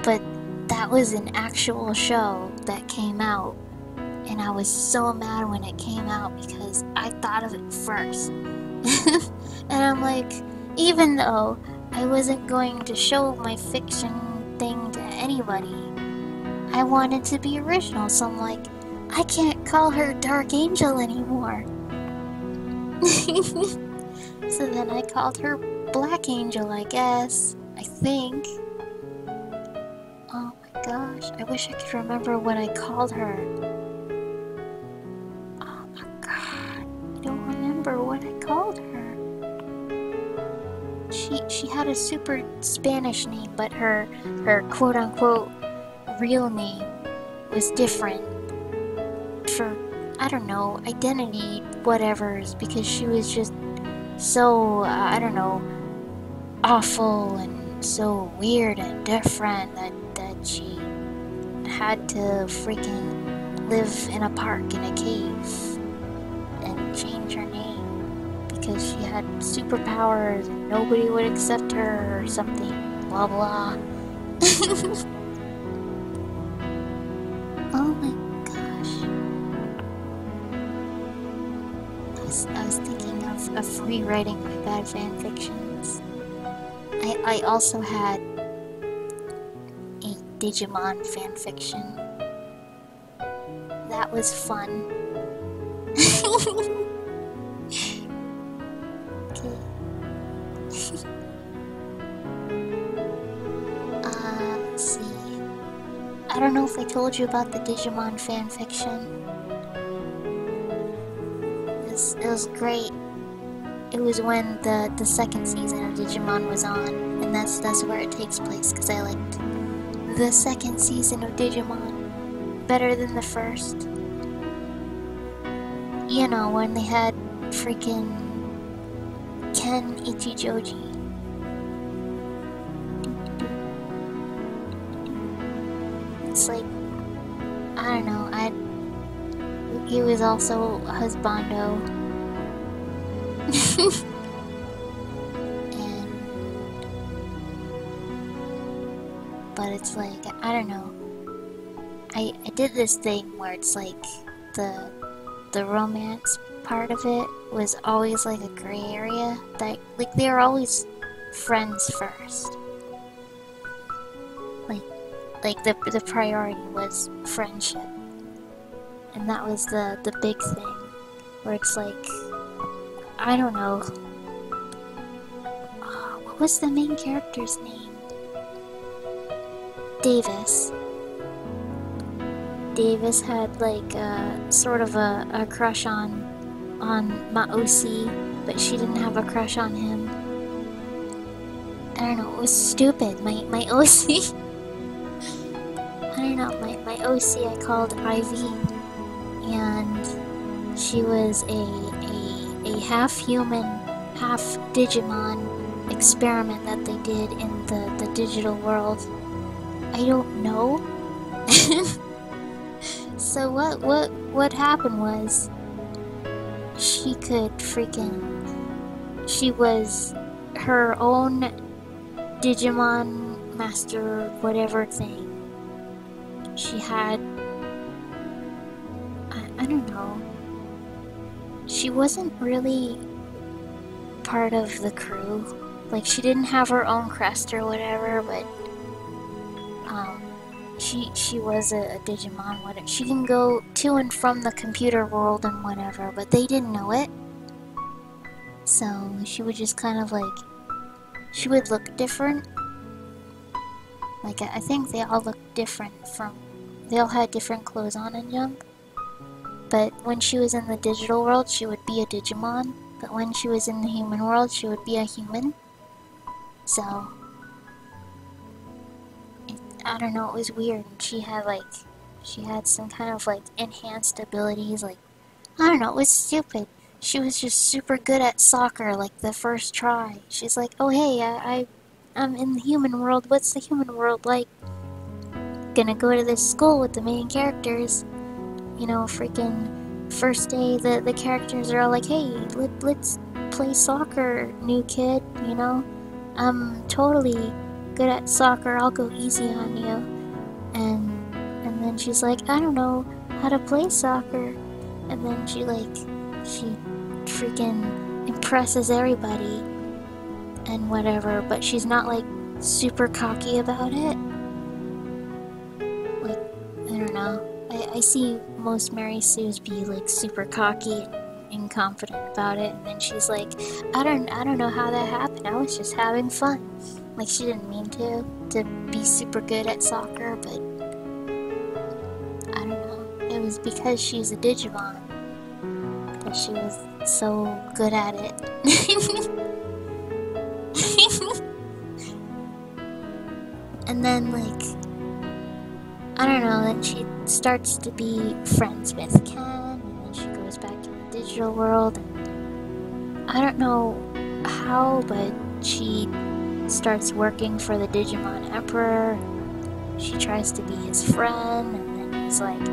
but that was an actual show that came out, and I was so mad when it came out because I thought of it first. And I'm like, even though I wasn't going to show my fiction thing to anybody. I wanted to be original, so I'm like, I can't call her Dark Angel anymore. So then I called her Black Angel, I guess. I think. Oh my gosh, I wish I could remember what I called her. Oh my god, I don't remember what I called her. She had a super Spanish name, but her quote-unquote real name was different for, I don't know, identity whatevers, because she was just so, I don't know, awful and so weird and different that she had to freaking live in a park in a cave and change her name because she had superpowers and nobody would accept her or something, blah blah. Oh my gosh. I was thinking of rewriting my bad fanfictions. I also had a Digimon fanfiction. That was fun. Okay. Let's see. I don't know if I told you about the Digimon fanfiction. It was great. It was when the second season of Digimon was on, and that's where it takes place, because I liked the second season of Digimon better than the first. You know, when they had freaking Ken Ichijoji. It's like, I don't know, he was also a husbando. But it's like, I don't know. I did this thing where it's like the romance part of it was always like a gray area. That like they were always friends first. Like the priority was friendship. And that was the big thing. Where it's like, I don't know. Oh, what was the main character's name? Davis. Davis had like sort of a crush on Maosi, but she didn't have a crush on him. I don't know, it was stupid. My OC I don't know, my OC I called Ivy, and she was a half human, half Digimon experiment that they did in the digital world. I don't know. So what happened was she was her own Digimon master whatever thing. She had, I don't know. She wasn't really part of the crew. Like, she didn't have her own crest or whatever, but she was a Digimon. Whatever. She can go to and from the computer world and whatever, but they didn't know it. So she would just kind of like, she would look different. Like, I think they all looked different they all had different clothes on and junk. But when she was in the digital world, she would be a Digimon. But when she was in the human world, she would be a human. So, I don't know, it was weird. She had some kind of like enhanced abilities, like, I don't know, it was stupid. She was just super good at soccer, like the first try. She's like, oh hey, I'm in the human world, what's the human world like? Gonna go to this school with the main characters. You know, freaking first day, the characters are all like, hey, let's play soccer, new kid, you know? I'm totally good at soccer, I'll go easy on you. And then she's like, I don't know how to play soccer. And then she freaking impresses everybody. and whatever, but she's not like super cocky about it. Like, I don't know. I see most Mary Sues be like super cocky and confident about it, and then she's like, I don't know how that happened. I was just having fun. Like, she didn't mean to be super good at soccer, but I don't know. It was because she's a Digimon that she was so good at it. And then, like, I don't know, then she starts to be friends with Ken, and then she goes back to the digital world, and I don't know how, but she starts working for the Digimon Emperor. She tries to be his friend, and then he's like,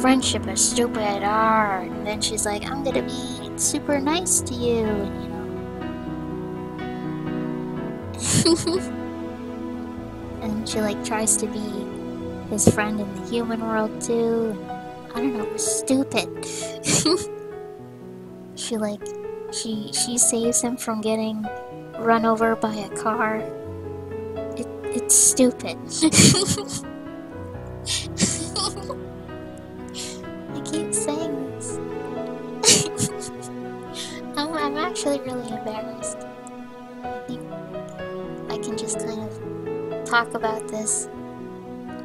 friendship is stupid, and then she's like, I'm gonna be super nice to you, and you know. And she like tries to be his friend in the human world too. I don't know, it was stupid. She saves him from getting run over by a car. It's stupid. I keep saying this. I'm actually really embarrassed. I think I can just kind of talk about this.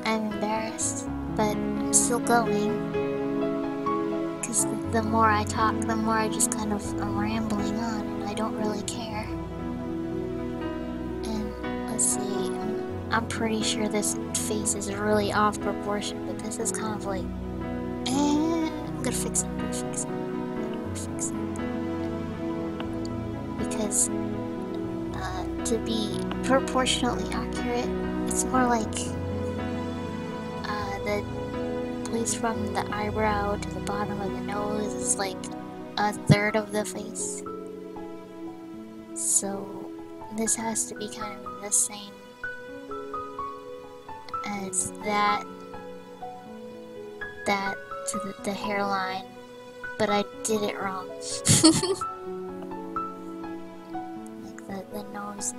I'm embarrassed, but I'm still going. Because the more I talk, the more I just kind of am rambling on, and I don't really care. And let's see, I'm pretty sure this face is really off proportion, but this is kind of like, I'm gonna fix it, Because to be proportionately accurate, it's more like the place from the eyebrow to the bottom of the nose is like a third of the face. So this has to be kind of the same as that to the hairline, but I did it wrong. Like the nose,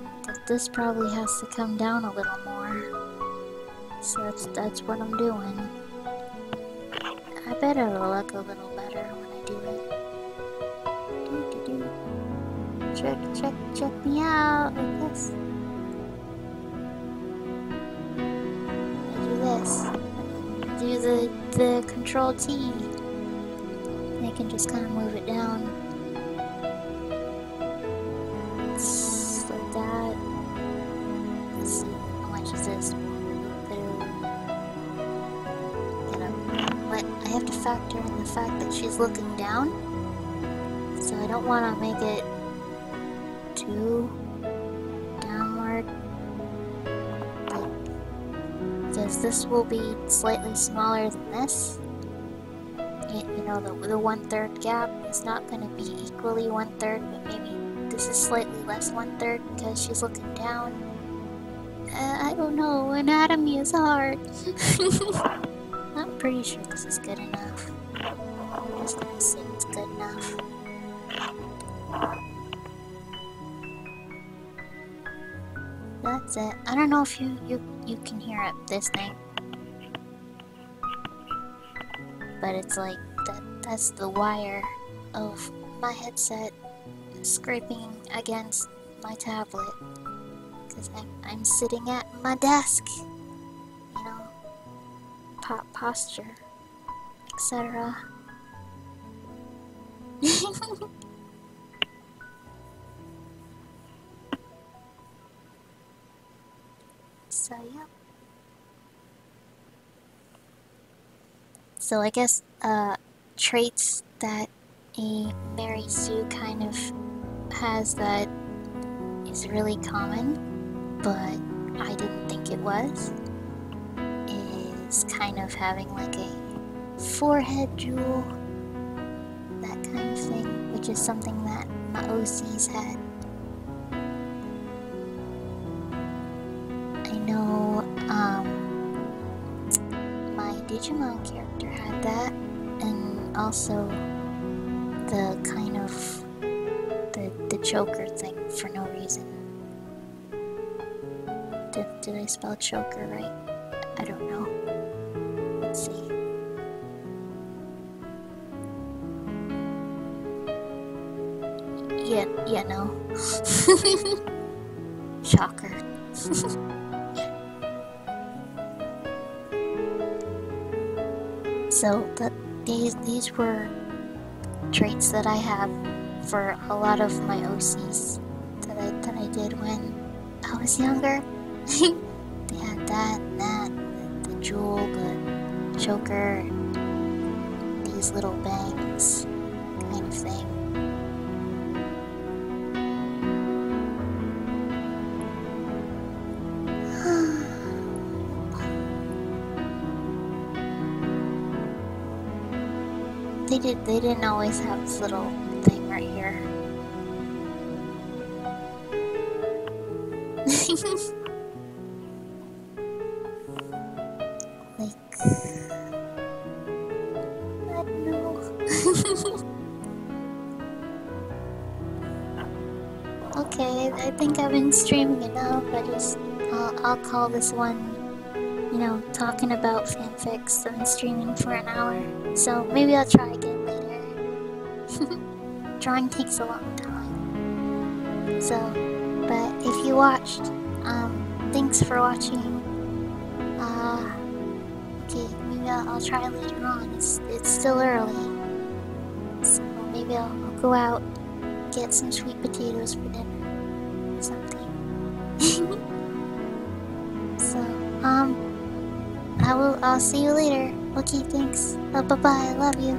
this probably has to come down a little more. So that's what I'm doing. I bet it'll look a little better when I do it. Check me out like this. I do this. Do the Control T. I can just kind of move it down. Just like that. Let's see, how much is this? But I have to factor in the fact that she's looking down, so I don't want to make it too downward, because this will be slightly smaller than this. You know, the 1/3 gap is not going to be equally 1/3, but maybe this is slightly less 1/3 because she's looking down. I don't know, anatomy is hard. I'm pretty sure this is good enough. I'm just gonna say it's good enough. That's it. I don't know if you can hear it, this thing. But it's like, that's the wire of my headset scraping against my tablet. Because I'm sitting at my desk. You know, posture, etc. So, yeah. So I guess, traits that a Mary Sue kind of has that is really common, but I didn't think it was, is kind of having like a forehead jewel, that kind of thing, which is something that my OCs had. I know, my Digimon character had that, and also the kind of the choker thing for no reason. Did I spell choker right? I don't know. Let's see. Yeah, no. Shocker. So these were traits that I have for a lot of my OCs that I did when I was younger. They had that and that, the jewel, the choker, these little bangs, kind of thing. They didn't always have this little thing right here. Like, I don't know. Okay, I think I've been streaming enough. I'll call this one, you know, talking about fanfics. I've been streaming for an hour, so maybe I'll try again later. Drawing takes a long time. So, but if you watched, thanks for watching. Okay, maybe I'll try later on. It's still early, so maybe I'll go out, get some sweet potatoes for dinner, or something. So, I'll see you later. Okay, thanks. Bye bye. I love you.